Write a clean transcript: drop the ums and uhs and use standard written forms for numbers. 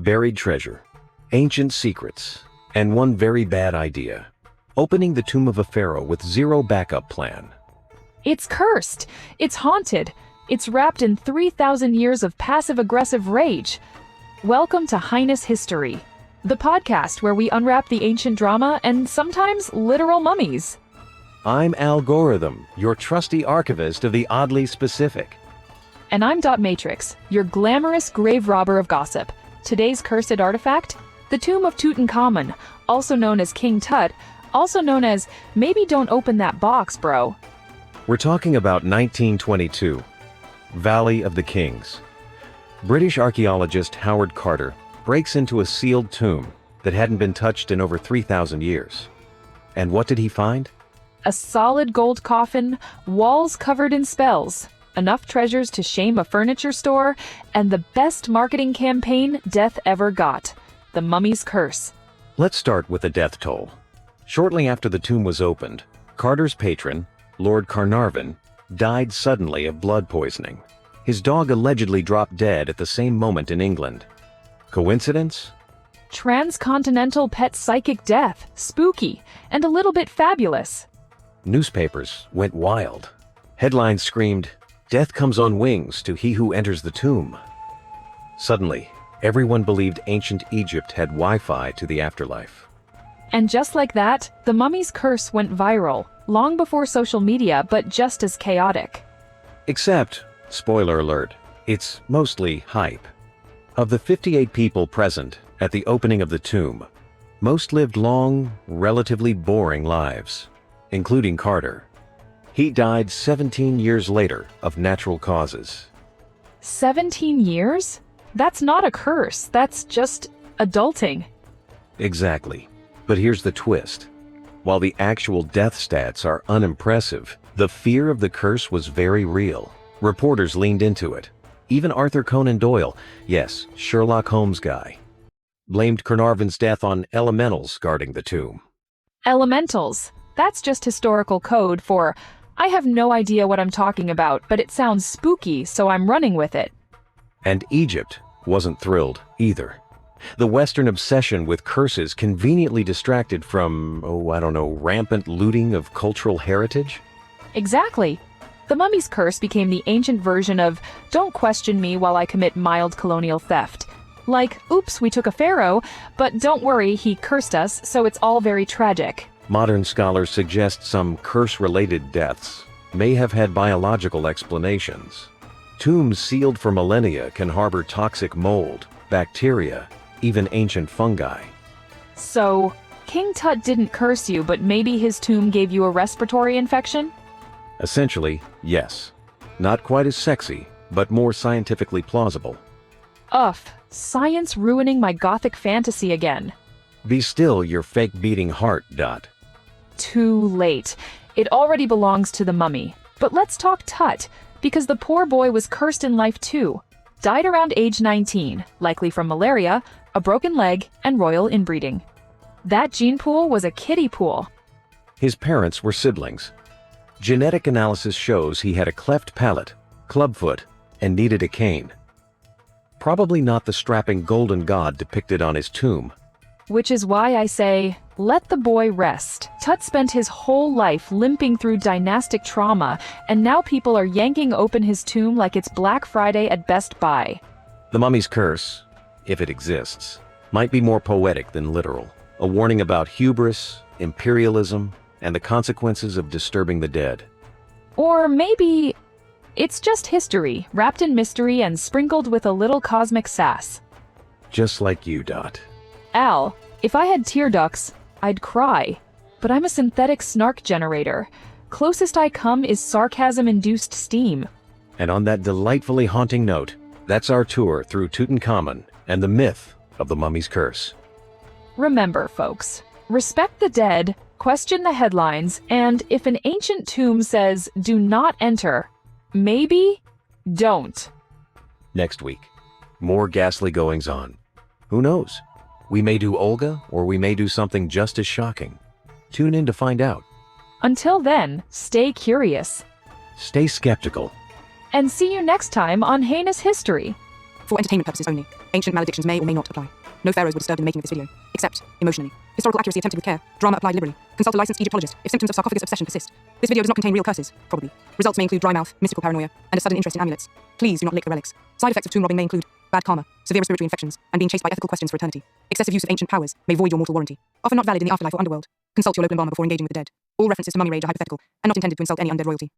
buried treasure, ancient secrets, and one very bad idea. Opening the tomb of a pharaoh with zero backup plan. It's cursed. It's haunted. It's wrapped in 3,000 years of passive-aggressive rage. Welcome to Heinous History, the podcast where we unwrap the ancient drama and sometimes literal mummies. I'm Gorithm, your trusty archivist of the oddly specific. And I'm Dot Matrix, your glamorous grave robber of gossip. Today's cursed artifact? The tomb of Tutankhamun, also known as King Tut, also known as maybe don't open that box, bro. We're talking about 1922, Valley of the Kings. British archaeologist Howard Carter breaks into a sealed tomb that hadn't been touched in over 3,000 years. And what did he find? A solid gold coffin, walls covered in spells, enough treasures to shame a furniture store, and the best marketing campaign death ever got, the mummy's curse. Let's start with the death toll. Shortly after the tomb was opened, Carter's patron, Lord Carnarvon, died suddenly of blood poisoning. His dog allegedly dropped dead at the same moment in England. Coincidence? Transcontinental pet psychic death, spooky, and a little bit fabulous. Newspapers went wild. Headlines screamed, "Death comes on wings to he who enters the tomb." Suddenly, everyone believed ancient Egypt had Wi-Fi to the afterlife. And just like that, the mummy's curse went viral, long before social media, but just as chaotic. Except, spoiler alert, it's mostly hype. Of the 58 people present at the opening of the tomb, most lived long, relatively boring lives, including Carter. He died 17 years later of natural causes. 17 years? That's not a curse, that's just adulting. Exactly. But here's the twist. While the actual death stats are unimpressive, the fear of the curse was very real. Reporters leaned into it. Even Arthur Conan Doyle, yes, Sherlock Holmes guy, blamed Carnarvon's death on elementals guarding the tomb. Elementals. That's just historical code for, I have no idea what I'm talking about, but it sounds spooky, so I'm running with it. And Egypt wasn't thrilled either. The Western obsession with curses conveniently distracted from, rampant looting of cultural heritage? Exactly. The mummy's curse became the ancient version of, don't question me while I commit mild colonial theft. Like, oops, we took a pharaoh, but don't worry, he cursed us, so it's all very tragic. Modern scholars suggest some curse-related deaths may have had biological explanations. Tombs sealed for millennia can harbor toxic mold, bacteria, even ancient fungi. So, King Tut didn't curse you, but maybe his tomb gave you a respiratory infection? Essentially, yes. Not quite as sexy, but more scientifically plausible. Ugh, science ruining my gothic fantasy again. Be still your fake beating heart, Dot. Too late. It already belongs to the mummy. But let's talk Tut, because the poor boy was cursed in life too. Died around age 19, likely from malaria, a broken leg, and royal inbreeding. That gene pool was a kiddie pool. His parents were siblings. Genetic analysis shows he had a cleft palate, clubfoot, and needed a cane. Probably not the strapping golden god depicted on his tomb. Which is why I say, let the boy rest. Tut spent his whole life limping through dynastic trauma, and now people are yanking open his tomb like it's Black Friday at Best Buy. The mummy's curse, if it exists, might be more poetic than literal. A warning about hubris, imperialism, and the consequences of disturbing the dead. Or maybe it's just history, wrapped in mystery and sprinkled with a little cosmic sass. Just like you, Dot. Al, if I had tear ducts, I'd cry. But I'm a synthetic snark generator. Closest I come is sarcasm-induced steam. And on that delightfully haunting note, that's our tour through Tutankhamun and the myth of the mummy's curse. Remember, folks, respect the dead, question the headlines, and if an ancient tomb says, do not enter, maybe don't. Next week, more ghastly goings-on. Who knows? We may do Olga, or we may do something just as shocking. Tune in to find out. Until then, stay curious. Stay skeptical. And see you next time on Heinous History. For entertainment purposes only. Ancient maledictions may or may not apply. No pharaohs were disturbed in the making of this video, except emotionally. Historical accuracy attempted with care, drama applied liberally. Consult a licensed Egyptologist if symptoms of sarcophagus obsession persist. This video does not contain real curses, probably. Results may include dry mouth, mystical paranoia, and a sudden interest in amulets. Please do not lick the relics. Side effects of tomb robbing may include bad karma, severe respiratory infections, and being chased by ethical questions for eternity. Excessive use of ancient powers may void your mortal warranty. Often not valid in the afterlife or underworld. Consult your local embalmer before engaging with the dead. All references to mummy rage are hypothetical and not intended to insult any undead royalty.